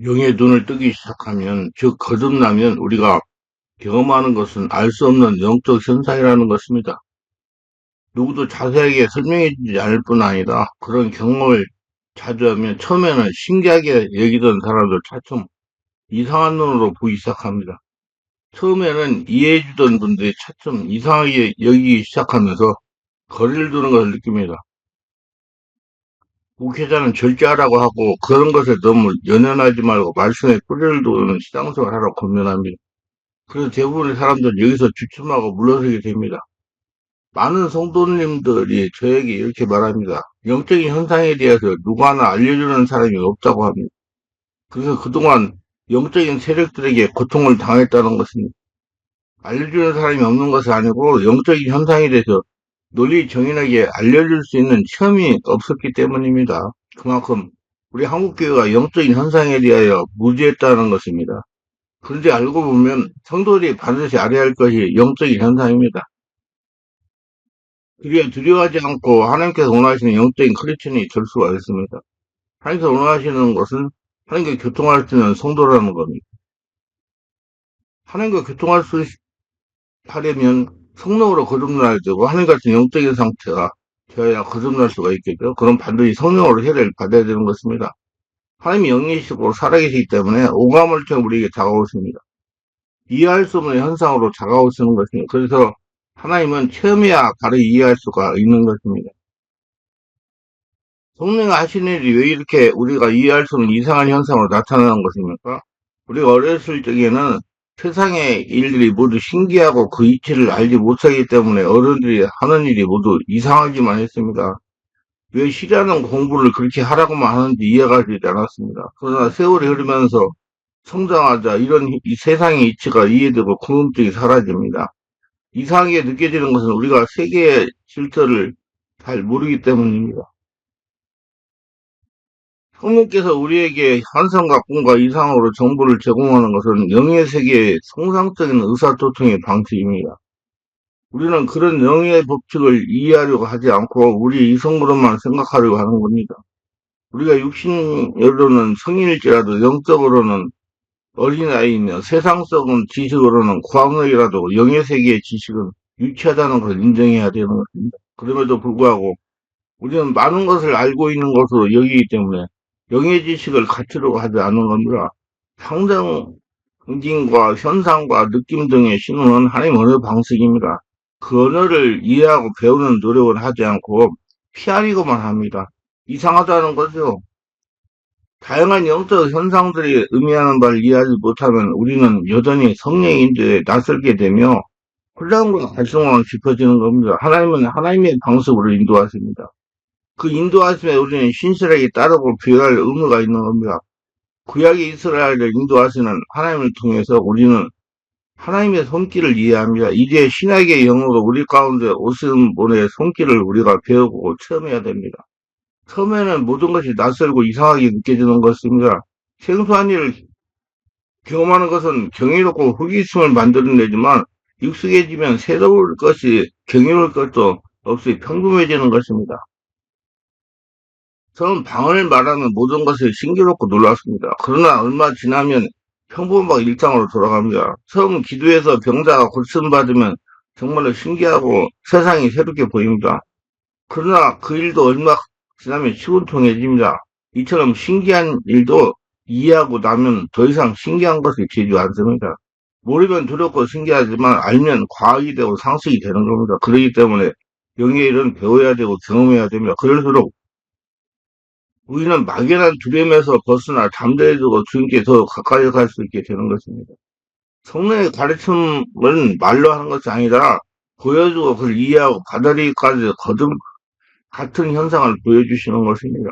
영의 눈을 뜨기 시작하면, 즉 거듭나면 우리가 경험하는 것은 알 수 없는 영적 현상이라는 것입니다. 누구도 자세하게 설명해 주지 않을 뿐 아니라 그런 경험을 자주 하면 처음에는 신기하게 여기던 사람들 차츰 이상한 눈으로 보기 시작합니다. 처음에는 이해해 주던 분들이 차츰 이상하게 여기기 시작하면서 거리를 두는 것을 느낍니다. 목회자는 절제하라고 하고 그런 것에 너무 연연하지 말고 말씀에 뿌리를 두는 시장성을 하라고 권면합니다. 그래서 대부분의 사람들은 여기서 주춤하고 물러서게 됩니다. 많은 성도님들이 저에게 이렇게 말합니다. 영적인 현상에 대해서 누구 하나 알려주는 사람이 없다고 합니다. 그래서 그동안 영적인 세력들에게 고통을 당했다는 것입니다. 알려주는 사람이 없는 것이 아니고 영적인 현상에 대해서 널리 정연하게 알려줄 수 있는 체험이 없었기 때문입니다. 그만큼 우리 한국교회가 영적인 현상에 대하여 무지했다는 것입니다. 그런데 알고 보면 성도들이 반드시 알아야 할 것이 영적인 현상입니다. 그게 두려워하지 않고 하나님께서 원하시는 영적인 크리스천이 될 수가 있습니다. 하나님께서 원하시는 것은 하나님과 교통할 수 있는 성도라는 겁니다. 하나님과 교통할 수 하려면 성령으로 거듭나야 되고 하나님 같은 영적인 상태가 되어야 거듭날 수가 있겠죠. 그럼 반드시 성령으로 세례를 받아야 되는 것입니다. 하나님이 영이시고 살아계시기 때문에 오감을 통해 우리에게 다가오십니다. 이해할 수 없는 현상으로 다가오시는 것입니다. 그래서 하나님은 체험해야 바로 이해할 수가 있는 것입니다. 성령이 하시는 일이 왜 이렇게 우리가 이해할 수 없는 이상한 현상으로 나타나는 것입니까? 우리가 어렸을 적에는 세상의 일들이 모두 신기하고 그 이치를 알지 못하기 때문에 어른들이 하는 일이 모두 이상하기만 했습니다. 왜 시라는 공부를 그렇게 하라고만 하는지 이해가 되지 않았습니다. 그러나 세월이 흐르면서 성장하자 이런 이 세상의 이치가 이해되고 궁금증이 사라집니다. 이상하게 느껴지는 것은 우리가 세계의 질서를 잘 모르기 때문입니다. 성령께서 우리에게 환상과 꿈과 이상으로 정보를 제공하는 것은 영의 세계의 통상적인 의사소통의 방식입니다. 우리는 그런 영의 법칙을 이해하려고 하지 않고 우리 이성으로만 생각하려고 하는 겁니다. 우리가 육신으로는 성인일지라도 영적으로는 어린아이이며 세상적인 지식으로는 고학력이라도 영의 세계의 지식은 유치하다는 것을 인정해야 되는 것입니다. 그럼에도 불구하고 우리는 많은 것을 알고 있는 것으로 여기기 때문에 영의 지식을 갖추려고 하지 않는 겁니다. 상정, 상징과 현상과 느낌 등의 신호는 하나님 언어 방식입니다. 그 언어를 이해하고 배우는 노력을 하지 않고 피하려고만 합니다. 이상하다는 거죠. 다양한 영적 현상들이 의미하는 바를 이해하지 못하면 우리는 여전히 성령의 인도에 낯설게 되며 혼란과 갈등만 깊어지는 겁니다. 하나님은 하나님의 방식으로 인도하십니다. 그 인도하심에 우리는 신실하게 따르고 비할 의무가 있는 겁니다. 구약의 이스라엘을 인도하시는 하나님을 통해서 우리는 하나님의 손길을 이해합니다. 이제 신약의 영어가 우리 가운데 오신 분의 손길을 우리가 배우고 체험해야 됩니다. 처음에는 모든 것이 낯설고 이상하게 느껴지는 것입니다. 생소한 일을 경험하는 것은 경이롭고 호기심을 만들어내지만 익숙해지면 새로울 것이 경이로울 것도 없이 평범해지는 것입니다. 저는 방언을 말하는 모든 것이 신기롭고 놀랐습니다. 그러나 얼마 지나면 평범하고 일상으로 돌아갑니다. 처음 기도해서 병자가 고침받으면 정말로 신기하고 세상이 새롭게 보입니다. 그러나 그 일도 얼마 지나면 시원통해집니다. 이처럼 신기한 일도 이해하고 나면 더 이상 신기한 것이 되지 않습니다. 모르면 두렵고 신기하지만 알면 과학이 되고 상식이 되는 겁니다. 그렇기 때문에 영의 일은 배워야 되고 경험해야 됩니다. 그럴수록 우리는 막연한 두려움에서 벗어나 잠재해지고 주님께 더 가까이 갈 수 있게 되는 것입니다. 성령의 가르침은 말로 하는 것이 아니라 보여주고 그걸 이해하고 받아들이기까지 거듭 같은 현상을 보여주시는 것입니다.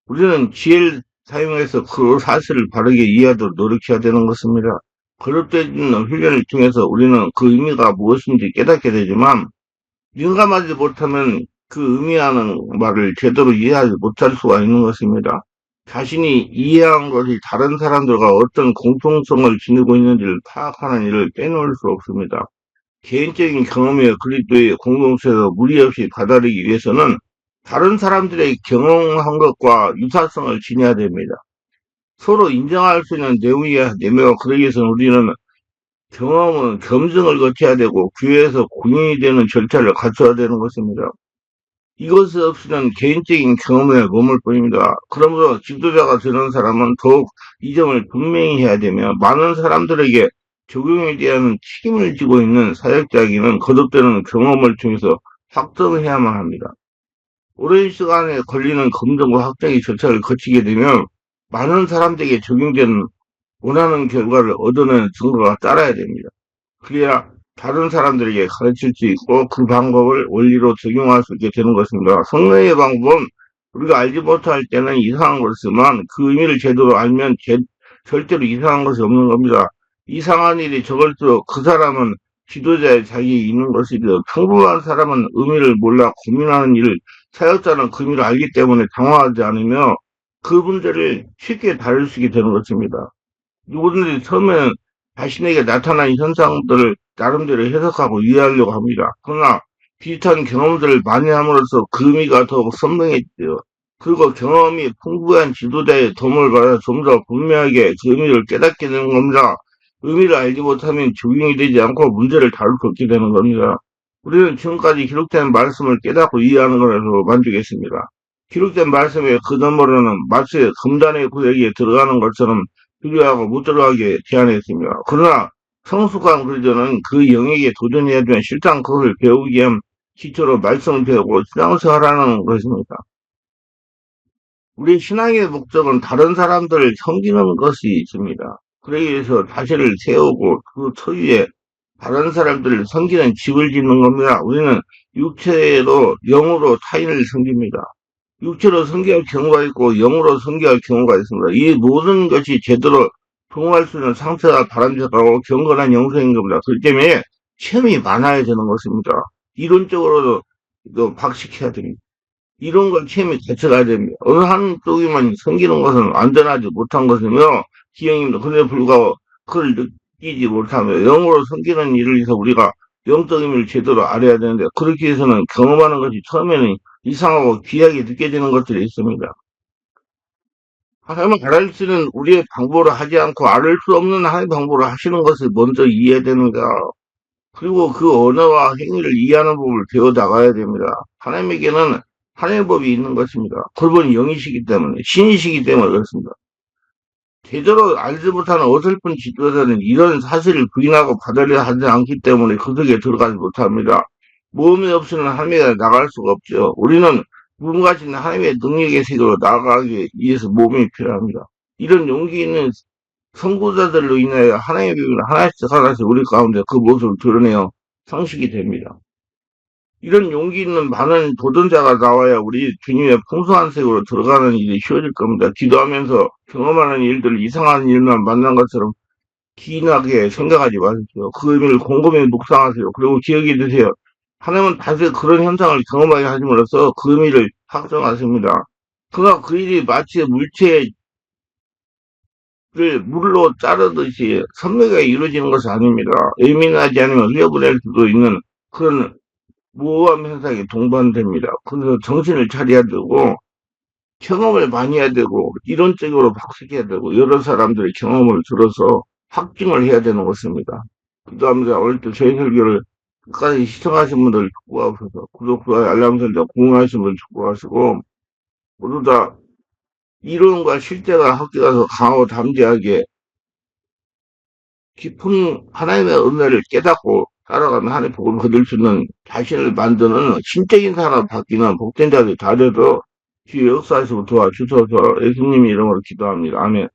우리는 지혜를 사용해서 그 사실을 바르게 이해하도록 노력해야 되는 것입니다. 거듭되는 훈련을 통해서 우리는 그 의미가 무엇인지 깨닫게 되지만 민감하지 못하면 그 의미하는 말을 제대로 이해하지 못할 수가 있는 것입니다. 자신이 이해한 것이 다른 사람들과 어떤 공통성을 지니고 있는지를 파악하는 일을 빼놓을 수 없습니다. 개인적인 경험의 그리스도의 공동체에서 무리 없이 받아들이기 위해서는 다른 사람들의 경험한 것과 유사성을 지녀야 됩니다. 서로 인정할 수 있는 내용이어야 되며, 그러기 위해서는 우리는 경험은 검증을 거쳐야 되고, 교회에서 공인이 되는 절차를 갖춰야 되는 것입니다. 이것 없이는 개인적인 경험에 머물 뿐입니다. 그러므로 지도자가 되는 사람은 더욱 이 점을 분명히 해야 되며, 많은 사람들에게 적용에 대한 책임을 지고 있는 사역자에게는 거듭되는 경험을 통해서 확정해야만 합니다. 오랜 시간에 걸리는 검증과 확정의 절차를 거치게 되면 많은 사람들에게 적용되는 원하는 결과를 얻어내는 증거가 따라야 됩니다. 그래야 다른 사람들에게 가르칠 수 있고 그 방법을 원리로 적용할 수 있게 되는 것입니다. 성령의 방법은 우리가 알지 못할 때는 이상한 것이지만 그 의미를 제대로 알면 절대로 이상한 것이 없는 겁니다. 이상한 일이 적을수록 그 사람은 지도자의 자격이 있는 것이고, 평범한 사람은 의미를 몰라 고민하는 일을 사역자는 그 의미를 알기 때문에 당황하지 않으며 그 문제를 쉽게 다룰 수 있게 되는 것입니다. 누구든지 처음에는 자신에게 나타난 현상들을 나름대로 해석하고 이해하려고 합니다. 그러나 비슷한 경험들을 많이 함으로써 그 의미가 더욱 선명해지죠. 그리고 경험이 풍부한 지도자의 도움을 받아 좀 더 분명하게 그 의미를 깨닫게 되는 겁니다. 의미를 알지 못하면 적용이 되지 않고 문제를 다룰 수 없게 되는 겁니다. 우리는 지금까지 기록된 말씀을 깨닫고 이해하는 것으로 만족했습니다. 기록된 말씀의 그 너머로는 마치 금단의 구역에 들어가는 것처럼 필요하고 못 들어가게 제안했습니다. 그러나 성숙한 그리스도는 그 영역에 도전해야 되면 실상 그것을 배우기 위한 기초로 말씀을 배우고 신앙생활하는 것입니다. 우리 신앙의 목적은 다른 사람들을 섬기는 것이 있습니다. 그러기 위해서 자신을 세우고 그 터위에 다른 사람들을 섬기는 집을 짓는 겁니다. 우리는 육체로 영으로 타인을 섬깁니다. 육체로 섬겨할 경우가 있고 영으로 섬겨할 경우가 있습니다. 이 모든 것이 제대로 통할 수 있는 상태가 바람직하고 경건한 영성인 겁니다. 그렇기 때문에 시험이 많아야 되는 것입니다. 이론적으로도 박식해야 됩니다. 이런 걸 시험에 제쳐가야 됩니다. 어느 한쪽에만 섬기는 것은 안전하지 못한 것이며 기형입니다. 그런데 불구하고 그걸 느끼지 못하며 영으로 섬기는 일을 위해서 우리가 영적 의미를 제대로 알아야 되는데, 그렇게 해서는 경험하는 것이 처음에는 이상하고 귀하게 느껴지는 것들이 있습니다. 하나님을 가르치는 우리의 방법으로 하지 않고 알을 수 없는 하나님의 방법으로 하시는 것을 먼저 이해해야 되는가. 그리고 그 언어와 행위를 이해하는 법을 배워 나가야 됩니다. 하나님에게는 하나님의 법이 있는 것입니다. 그분은 영이시기 때문에, 신이시기 때문에 그렇습니다. 제대로 알지 못하는 어설픈 지도자는 이런 사실을 부인하고 받아들여 하지 않기 때문에 그 속에 들어가지 못합니다. 모험이 없이는 하나님에 나갈 수가 없죠. 우리는 무궁하신 하나님의 능력의 세계로 나아가기 위해서 모험이 필요합니다. 이런 용기 있는 선구자들로 인하여 하나님의 비밀을 하나씩 하나씩 우리 가운데 그 모습을 드러내어 상식이 됩니다. 이런 용기 있는 많은 도전자가 나와야 우리 주님의 풍성한 세계로 들어가는 일이 쉬워질 겁니다. 기도하면서 경험하는 일들, 이상한 일만 만난 것처럼 기인하게 생각하지 마십시오. 그 의미를 곰곰이 묵상하세요. 그리고 기억해 두세요. 하나님은 다시 그런 현상을 경험하게 하심으로써 그 의미를 확정하십니다. 그가 그 일이 마치 물체를 물로 자르듯이 선명하게 이루어지는 것이 아닙니다. 예민하지 않으면 흘려보낼 수도 있는 그런 모호함 현상이 동반됩니다. 그래서 정신을 차려야 되고 경험을 많이 해야 되고 이론적으로 박식해야 되고 여러 사람들의 경험을 들어서 확증을 해야 되는 것입니다. 그다음에 오늘도 저희 설교를 끝까지 시청하신 분들 축복하셔서 구독, 좋아요, 알람 설정 공유하신 분 축복하시고, 모두 다 이론과 실제가 합쳐서 강하고 담대하게 깊은 하나님의 은혜를 깨닫고 살아가는 하나님의 복을 거둘 수 있는 자신을 만드는 신적인 사람 바뀌는 복된 자들이 다 돼도 주의 역사하시고 도와주셔서 예수님 이름으로 기도합니다. 아멘.